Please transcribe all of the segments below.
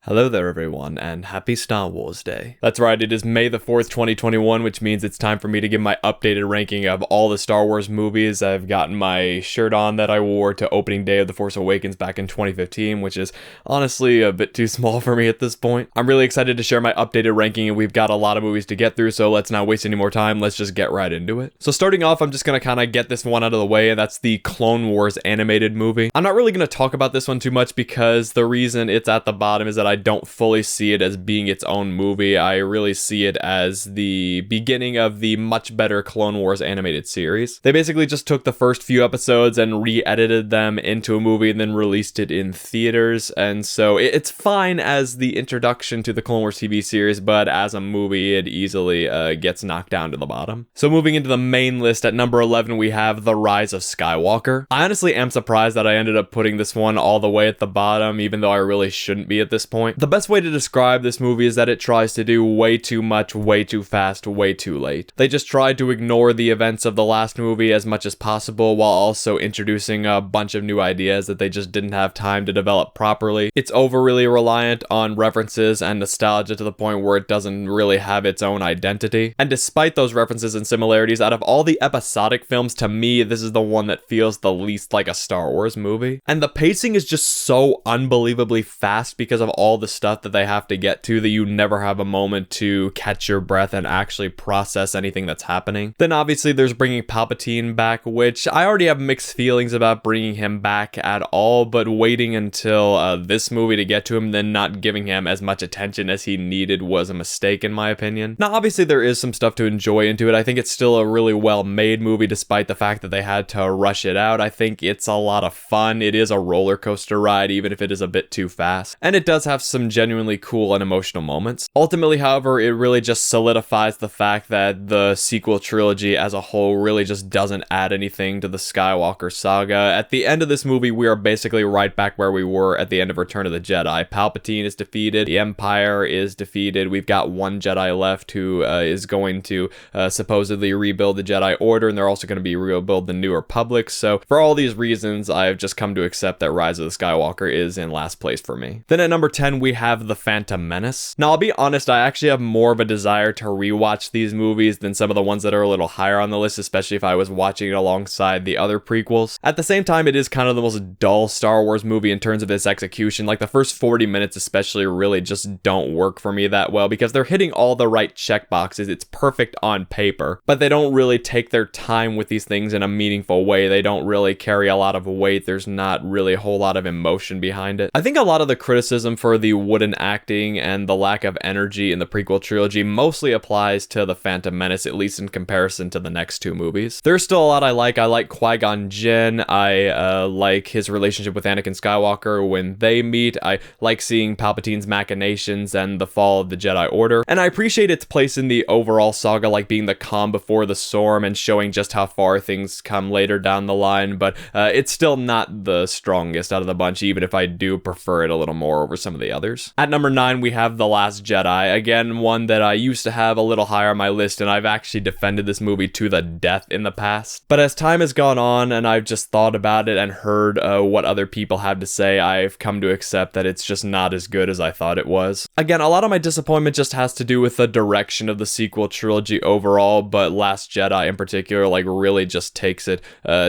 Hello there everyone, and happy Star Wars Day. That's right, it is May the 4th, 2021, which means it's time for me to give my updated ranking of all the Star Wars movies. I've gotten my shirt on that I wore to opening day of The Force Awakens back in 2015, which is honestly a bit too small for me at this point. I'm really excited to share my updated ranking, and we've got a lot of movies to get through, so let's not waste any more time, let's just get right into it. So starting off, I'm just gonna kind of get this one out of the way, and that's the Clone Wars animated movie. I'm not really gonna talk about this one too much because the reason it's at the bottom is that I don't fully see it as being its own movie. I really see it as the beginning of the much better Clone Wars animated series. They basically just took the first few episodes and re-edited them into a movie and then released it in theaters, and so it's fine as the introduction to the Clone Wars TV series, but as a movie it easily gets knocked down to the bottom. So moving into the main list, at number 11 we have The Rise of Skywalker. I honestly am surprised that I ended up putting this one all the way at the bottom, even though I really shouldn't be at this point. The best way to describe this movie is that it tries to do way too much, way too fast, way too late. They just tried to ignore the events of the last movie as much as possible while also introducing a bunch of new ideas that they just didn't have time to develop properly. It's overly reliant on references and nostalgia to the point where it doesn't really have its own identity. And despite those references and similarities, out of all the episodic films, to me, this is the one that feels the least like a Star Wars movie. And the pacing is just so unbelievably fast because of all the stuff that they have to get to that you never have a moment to catch your breath and actually process anything that's happening. Then obviously there's bringing Palpatine back, which I already have mixed feelings about bringing him back at all, but waiting until this movie to get to him, then not giving him as much attention as he needed was a mistake in my opinion. Now obviously there is some stuff to enjoy into it. I think it's still a really well made movie despite the fact that they had to rush it out. I think it's a lot of fun. It is a roller coaster ride even if it is a bit too fast. And it does have some genuinely cool and emotional moments. Ultimately, however, it really just solidifies the fact that the sequel trilogy as a whole really just doesn't add anything to the Skywalker saga. At the end of this movie, we are basically right back where we were at the end of Return of the Jedi. Palpatine is defeated, the Empire is defeated, we've got one Jedi left who is going to supposedly rebuild the Jedi Order, and they're also going to be rebuild the New Republic. So for all these reasons, I've just come to accept that Rise of the Skywalker is in last place for me. Then at number 10, we have The Phantom Menace. Now, I'll be honest, I actually have more of a desire to rewatch these movies than some of the ones that are a little higher on the list, especially if I was watching it alongside the other prequels. At the same time, it is kind of the most dull Star Wars movie in terms of its execution. Like, the first 40 minutes especially really just don't work for me that well because they're hitting all the right check boxes. It's perfect on paper, but they don't really take their time with these things in a meaningful way. They don't really carry a lot of weight. There's not really a whole lot of emotion behind it. I think a lot of the criticism for the wooden acting and the lack of energy in the prequel trilogy mostly applies to The Phantom Menace, at least in comparison to the next two movies. There's still a lot I like. I like Qui-Gon Jinn. I like his relationship with Anakin Skywalker when they meet. I like seeing Palpatine's machinations and the fall of the Jedi Order. And I appreciate its place in the overall saga, like being the calm before the storm and showing just how far things come later down the line, but it's still not the strongest out of the bunch, even if I do prefer it a little more over some of the others. At number 9, we have The Last Jedi. Again, one that I used to have a little higher on my list, and I've actually defended this movie to the death in the past. But as time has gone on and I've just thought about it and heard what other people have to say, I've come to accept that it's just not as good as I thought it was. Again, a lot of my disappointment just has to do with the direction of the sequel trilogy overall, but Last Jedi in particular, like, really just takes it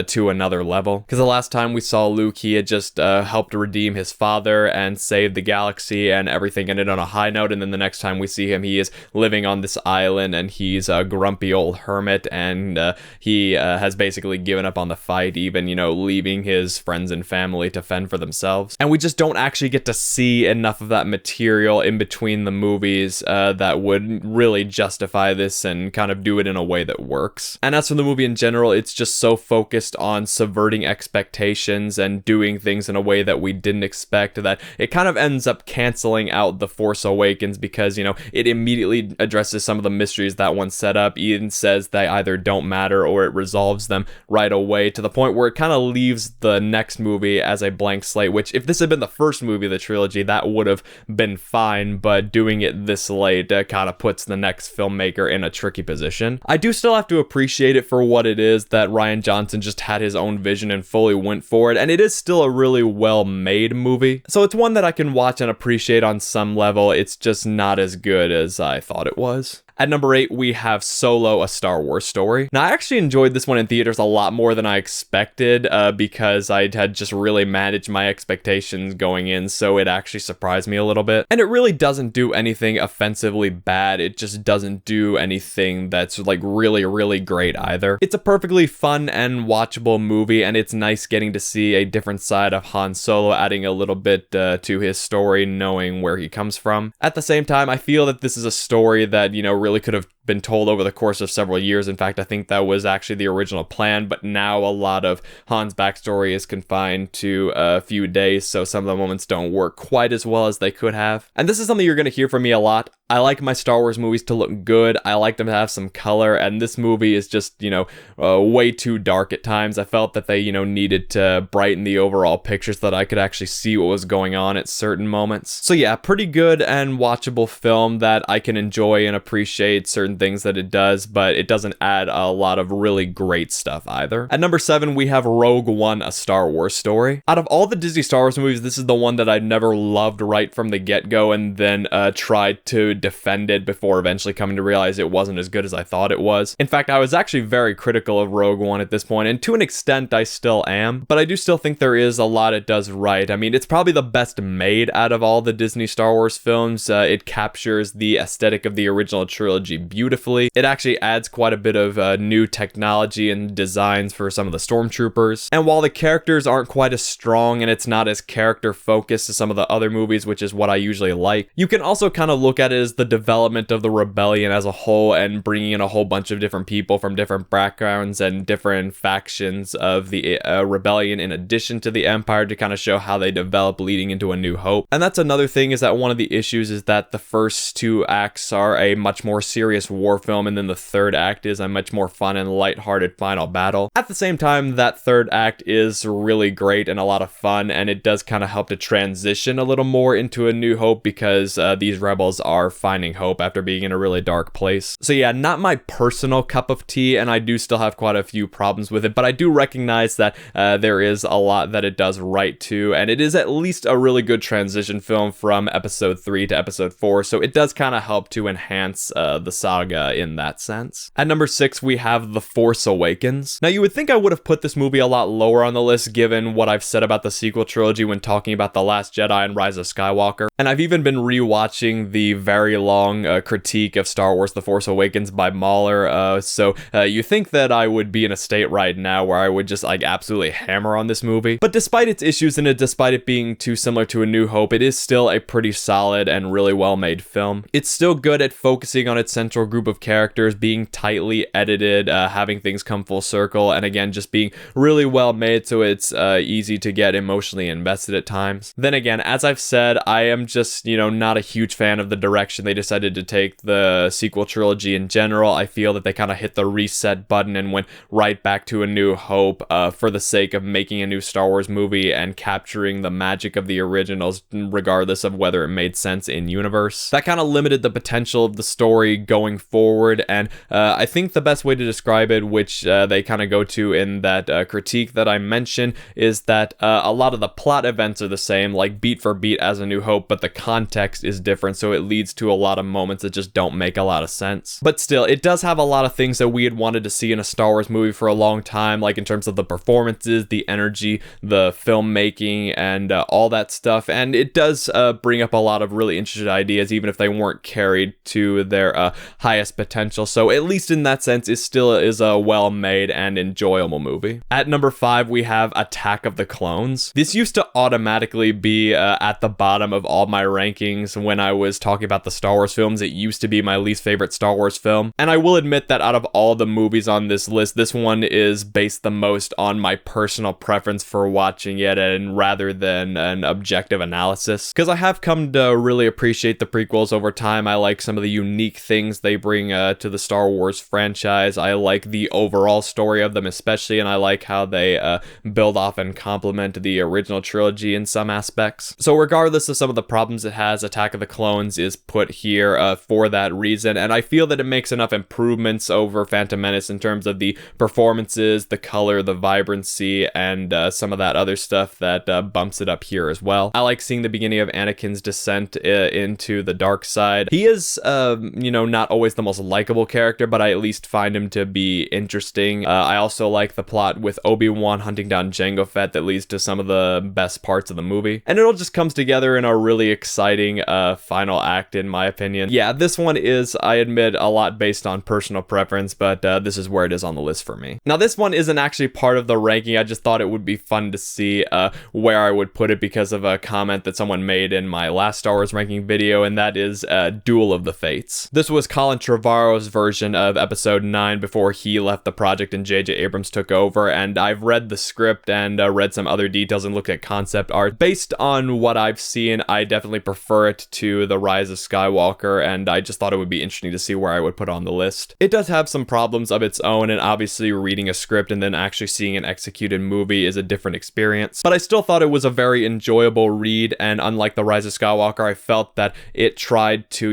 to another level. Because the last time we saw Luke, he had just helped redeem his father and save the galaxy, and everything ended on a high note. And then the next time we see him, he is living on this island and he's a grumpy old hermit, and he has basically given up on the fight, even, you know, leaving his friends and family to fend for themselves. And we just don't actually get to see enough of that material in between the movies that would really justify this and kind of do it in a way that works. And as for the movie in general, it's just so focused on subverting expectations and doing things in a way that we didn't expect that it kind of ends up canceling out The Force Awakens because, you know, it immediately addresses some of the mysteries that one set up. Ian says they either don't matter or it resolves them right away, to the point where it kind of leaves the next movie as a blank slate, which if this had been the first movie of the trilogy, that would have been fine, but doing it this late kind of puts the next filmmaker in a tricky position. I do still have to appreciate it for what it is, that Rian Johnson just had his own vision and fully went for it, and it is still a really well-made movie. So it's one that I can watch and and appreciate on some level. It's just not as good as I thought it was. At number 8, we have Solo, a Star Wars story. Now, I actually enjoyed this one in theaters a lot more than I expected because I had just really managed my expectations going in, so it actually surprised me a little bit. And it really doesn't do anything offensively bad. It just doesn't do anything that's like really, really great either. It's a perfectly fun and watchable movie, and it's nice getting to see a different side of Han Solo, adding a little bit to his story, knowing where he comes from. At the same time, I feel that this is a story that, really could have been told over the course of several years. In fact, I think that was actually the original plan, but now a lot of Han's backstory is confined to a few days, so some of the moments don't work quite as well as they could have. And this is something you're going to hear from me a lot. I like my Star Wars movies to look good. I like them to have some color, and this movie is just, way too dark at times. I felt that they, needed to brighten the overall picture so that I could actually see what was going on at certain moments. So yeah, pretty good and watchable film that I can enjoy and appreciate certain things that it does, but it doesn't add a lot of really great stuff either. At number 7, we have Rogue One, a Star Wars story. Out of all the Disney Star Wars movies, this is the one that I never loved right from the get-go, and then tried to defend it before eventually coming to realize it wasn't as good as I thought it was. In fact, I was actually very critical of Rogue One at this point, and to an extent I still am, but I do still think there is a lot it does right. I mean, it's probably the best made out of all the Disney Star Wars films. It captures the aesthetic of the original trilogy beautifully. It actually adds quite a bit of new technology and designs for some of the stormtroopers. And while the characters aren't quite as strong and it's not as character focused as some of the other movies, which is what I usually like, you can also kind of look at it as the development of the rebellion as a whole and bringing in a whole bunch of different people from different backgrounds and different factions of the rebellion in addition to the Empire to kind of show how they develop leading into A New Hope. And that's another thing, is that one of the issues is that the first 2 acts are a much more serious war film, and then the third act is a much more fun and lighthearted final battle. At the same time, that third act is really great and a lot of fun, and it does kind of help to transition a little more into A New Hope because these rebels are finding hope after being in a really dark place. So yeah, not my personal cup of tea, and I do still have quite a few problems with it, but I do recognize that there is a lot that it does right too, and it is at least a really good transition film from episode 3 to episode 4, so it does kind of help to enhance the saga in that sense. At number 6, we have The Force Awakens. Now, you would think I would have put this movie a lot lower on the list given what I've said about the sequel trilogy when talking about The Last Jedi and Rise of Skywalker, and I've even been rewatching the very long critique of Star Wars The Force Awakens by Mahler, so you think that I would be in a state right now where I would just absolutely hammer on this movie. But despite its issues and despite it being too similar to A New Hope, it is still a pretty solid and really well made film. It's still good at focusing on its central group of characters, being tightly edited, having things come full circle, and again, just being really well made so it's easy to get emotionally invested at times. Then again, as I've said, I am just, not a huge fan of the direction they decided to take the sequel trilogy in general. I feel that they kind of hit the reset button and went right back to A New Hope for the sake of making a new Star Wars movie and capturing the magic of the originals, regardless of whether it made sense in universe. That kind of limited the potential of the story going forward, and I think the best way to describe it, which they kind of go to in that critique that I mentioned, is that a lot of the plot events are the same, like beat for beat as A New Hope, but the context is different, so it leads to a lot of moments that just don't make a lot of sense. But still, it does have a lot of things that we had wanted to see in a Star Wars movie for a long time, like in terms of the performances, the energy, the filmmaking, and all that stuff, and it does bring up a lot of really interesting ideas, even if they weren't carried to their highest potential. So at least in that sense, it still is a well-made and enjoyable movie. At number 5, we have Attack of the Clones. This used to automatically be at the bottom of all my rankings when I was talking about the Star Wars films. It used to be my least favorite Star Wars film, and I will admit that out of all the movies on this list, this one is based the most on my personal preference for watching it, and rather than an objective analysis, because I have come to really appreciate the prequels over time. I like some of the unique things they bring to the Star Wars franchise. I like the overall story of them especially, and I like how they build off and complement the original trilogy in some aspects. So regardless of some of the problems it has, Attack of the Clones is put here for that reason, and I feel that it makes enough improvements over Phantom Menace in terms of the performances, the color, the vibrancy, and some of that other stuff that bumps it up here as well. I like seeing the beginning of Anakin's descent into the dark side. He is, not always the most likable character, but I at least find him to be interesting. I also like the plot with Obi-Wan hunting down Jango Fett that leads to some of the best parts of the movie. And it all just comes together in a really exciting final act, in my opinion. Yeah, this one is, I admit, a lot based on personal preference, but this is where it is on the list for me. Now, this one isn't actually part of the ranking. I just thought it would be fun to see where I would put it because of a comment that someone made in my last Star Wars ranking video, and that is Duel of the Fates. This was Colin Trevorrow's version of episode 9 before he left the project and J.J. Abrams took over, and I've read the script and read some other details and looked at concept art. Based on what I've seen, I definitely prefer it to the Rise of Skywalker, and I just thought it would be interesting to see where I would put on the list. It does have some problems of its own, and obviously reading a script and then actually seeing an executed movie is a different experience, but I still thought it was a very enjoyable read, and unlike the Rise of Skywalker, I felt that it tried to,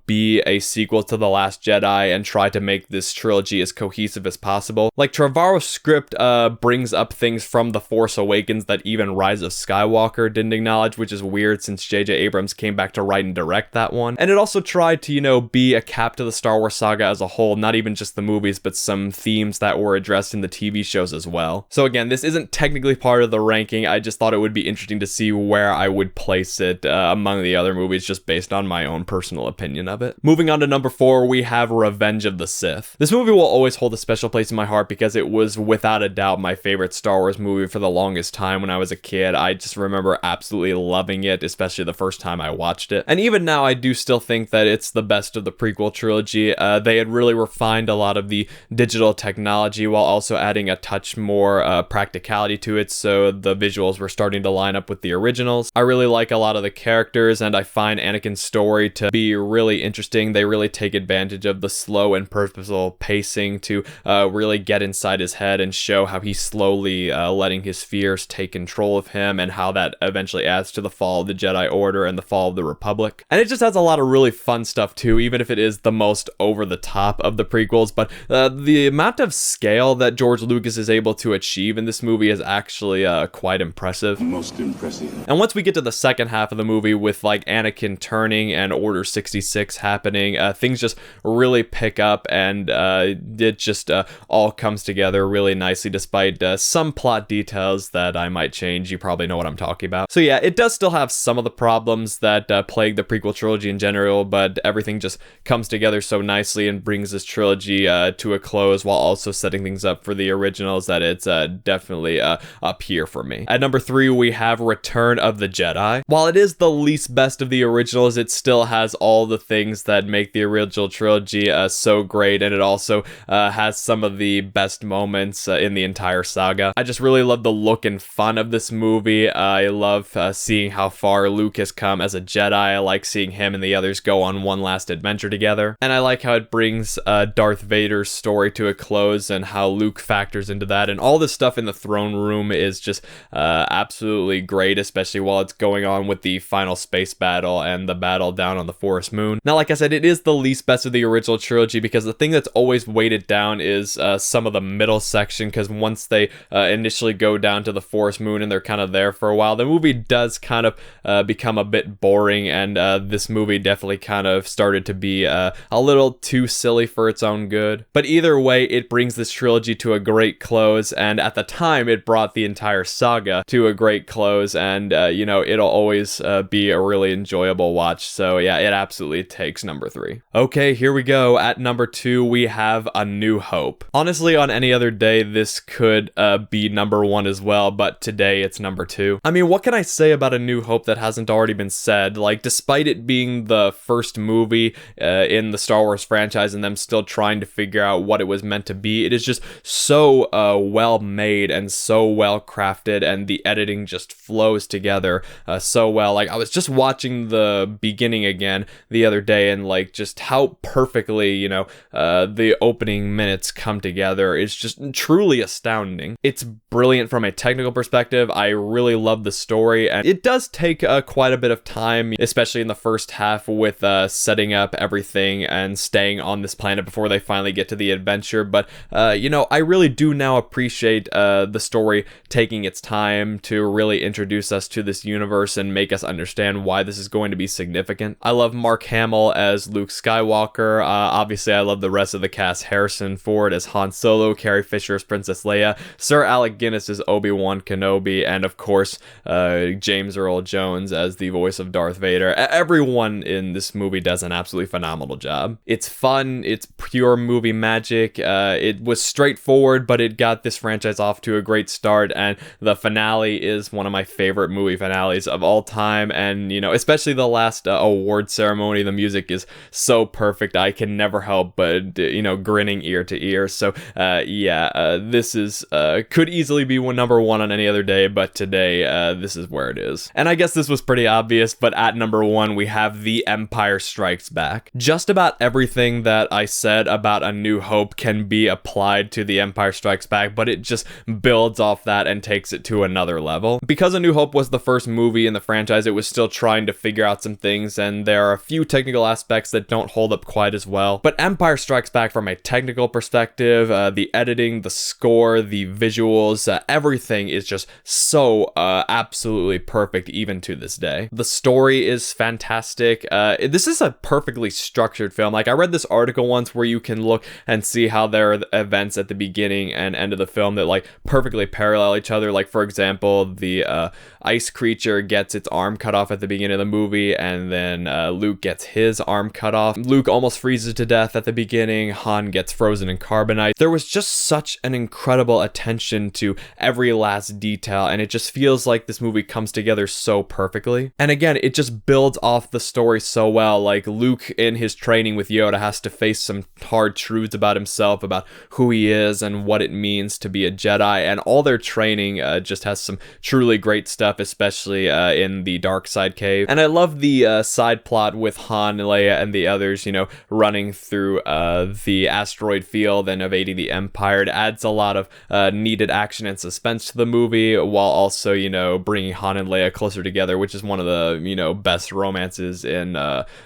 be a sequel to The Last Jedi and try to make this trilogy as cohesive as possible. Like, Trevorrow's script brings up things from The Force Awakens that even Rise of Skywalker didn't acknowledge, which is weird since J.J. Abrams came back to write and direct that one. And it also tried to, be a cap to the Star Wars saga as a whole, not even just the movies, but some themes that were addressed in the TV shows as well. So again, this isn't technically part of the ranking. I just thought it would be interesting to see where I would place it among the other movies, just based on my own personal opinion of it. Moving on to number 4, we have Revenge of the Sith. This movie will always hold a special place in my heart because it was without a doubt my favorite Star Wars movie for the longest time when I was a kid. I just remember absolutely loving it, especially the first time I watched it. And even now, I do still think that it's the best of the prequel trilogy. They had really refined a lot of the digital technology while also adding a touch more practicality to it, so the visuals were starting to line up with the originals. I really like a lot of the characters, and I find Anakin's story to be really interesting. They really take advantage of the slow and purposeful pacing to really get inside his head and show how he's slowly letting his fears take control of him, and how that eventually adds to the fall of the Jedi Order and the fall of the Republic. And it just has a lot of really fun stuff too, even if it is the most over the top of the prequels. But the amount of scale that George Lucas is able to achieve in this movie is actually quite impressive. Most impressive. And once we get to the second half of the movie with like Anakin turning and Order 66 happening, things just really pick up, and it just all comes together really nicely despite some plot details that I might change. You probably know what I'm talking about. So yeah, it does still have some of the problems that plague the prequel trilogy in general, but everything just comes together so nicely and brings this trilogy to a close while also setting things up for the originals that it's definitely up here for me. At number 3, we have Return of the Jedi. While it is the least best of the originals, it still has all the things that make the original trilogy so great, and it also has some of the best moments in the entire saga. I just really love the look and fun of this movie. I love seeing how far Luke has come as a Jedi. I like seeing him and the others go on one last adventure together, and I like how it brings Darth Vader's story to a close and how Luke factors into that, and all this stuff in the throne room is just absolutely great, especially while it's going on with the final space battle and the battle down on the Forest Moon. Now, like I said, it is the least best of the original trilogy because the thing that's always weighted down is some of the middle section, because once they initially go down to the Forest Moon and they're kind of there for a while, the movie does kind of become a bit boring, and this movie definitely kind of started to be a little too silly for its own good. But either way, it brings this trilogy to a great close, and at the time it brought the entire saga to a great close, and it'll always be a really enjoyable watch. So yeah, it absolutely takes number 3. Okay, here we go. At number 2, we have A New Hope. Honestly, on any other day this could be number 1 as well, but today it's number 2. I mean, what can I say about A New Hope that hasn't already been said? Like, despite it being the first movie in the Star Wars franchise and them still trying to figure out what it was meant to be, it is just so well made and so well crafted, and the editing just flows together so well. Like, I was just watching the beginning again the other day, and like just how how perfectly, the opening minutes come together is just truly astounding. It's brilliant from a technical perspective. I really love the story, and it does take quite a bit of time, especially in the first half with setting up everything and staying on this planet before they finally get to the adventure. But, I really do now appreciate the story taking its time to really introduce us to this universe and make us understand why this is going to be significant. I love Mark Hamill as Luke Skywalker. Obviously, I love the rest of the cast. Harrison Ford as Han Solo, Carrie Fisher as Princess Leia, Sir Alec Guinness as Obi-Wan Kenobi, and of course, James Earl Jones as the voice of Darth Vader. Everyone in this movie does an absolutely phenomenal job. It's fun, it's pure movie magic. It was straightforward, but it got this franchise off to a great start, and the finale is one of my favorite movie finales of all time. And especially the last award ceremony, the music is so perfect. I can never help but grinning ear to ear. So this is could easily be number one on any other day, but today this is where it is. And I guess this was pretty obvious, but at number one we have The Empire Strikes Back. Just about everything that I said about A New Hope can be applied to The Empire Strikes Back, but it just builds off that and takes it to another level. Because A New Hope was the first movie in the franchise, it was still trying to figure out some things, and there are a few technical aspects that don't hold up quite as well. But Empire Strikes Back, from a technical perspective, the editing, the score, the visuals, everything is just so absolutely perfect even to this day. The story is fantastic. This is a perfectly structured film. Like, I read this article once where you can look and see how there are events at the beginning and end of the film that like perfectly parallel each other. Like, for example, the ice creature gets its arm cut off at the beginning of the movie, and then Luke gets his arm cut off. Luke almost freezes to death at the beginning. Han gets frozen in carbonite. There was just such an incredible attention to every last detail, and it just feels like this movie comes together so perfectly. And again, it just builds off the story so well. Like, Luke in his training with Yoda has to face some hard truths about himself, about who he is and what it means to be a Jedi, and all their training just has some truly great stuff, especially in the dark side cave. And I love the side plot with Han, Leia, and the others, running through the asteroid field and evading the Empire. It adds a lot of needed action and suspense to the movie, while also, bringing Han and Leia closer together, which is one of the, best romances in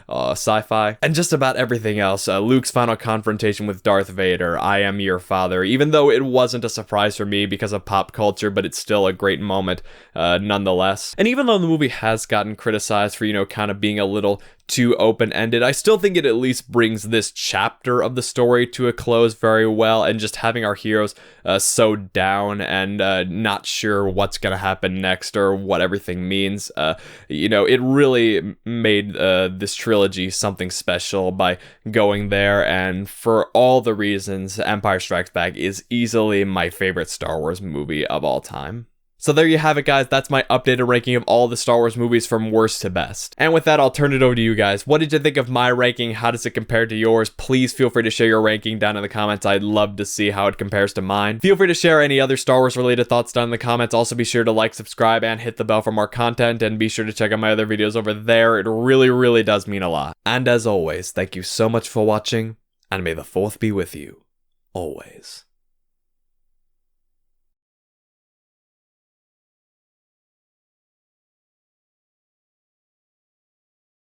sci-fi. And just about everything else. Luke's final confrontation with Darth Vader, I am your father, even though it wasn't a surprise for me because of pop culture, but it's still a great moment nonetheless. And even though the movie has gotten criticized for, kind of being a little too open-ended, I still think it at least brings this chapter of the story to a close very well, and just having our heroes so down and not sure what's gonna happen next or what everything means, it really made this trilogy something special by going there. And for all the reasons, Empire Strikes Back is easily my favorite Star Wars movie of all time. So there you have it, guys. That's my updated ranking of all the Star Wars movies from worst to best. And with that, I'll turn it over to you guys. What did you think of my ranking? How does it compare to yours? Please feel free to share your ranking down in the comments. I'd love to see how it compares to mine. Feel free to share any other Star Wars related thoughts down in the comments. Also, be sure to like, subscribe, and hit the bell for more content. And be sure to check out my other videos over there. It really, really does mean a lot. And as always, thank you so much for watching, and may the Fourth be with you, always.